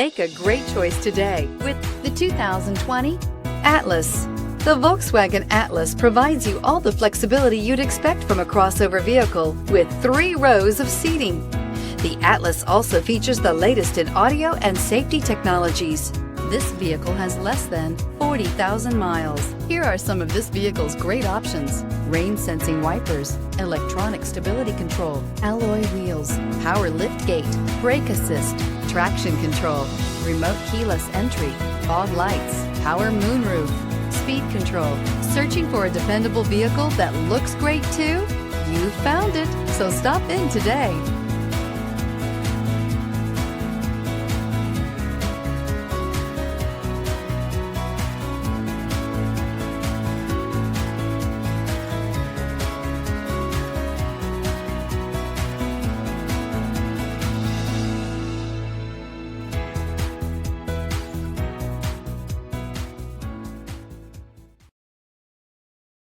Make a great choice today with the 2020 Atlas. The Volkswagen Atlas provides you all the flexibility you'd expect from a crossover vehicle with 3 rows of seating. The Atlas also features the latest in audio and safety technologies. This vehicle has less than 40,000 miles. Here are some of this vehicle's great options: rain-sensing wipers, electronic stability control, alloy wheels, power liftgate, brake assist, traction control, remote keyless entry, fog lights, power moonroof, speed control. Searching for a dependable vehicle that looks great too? You found it, so stop in today.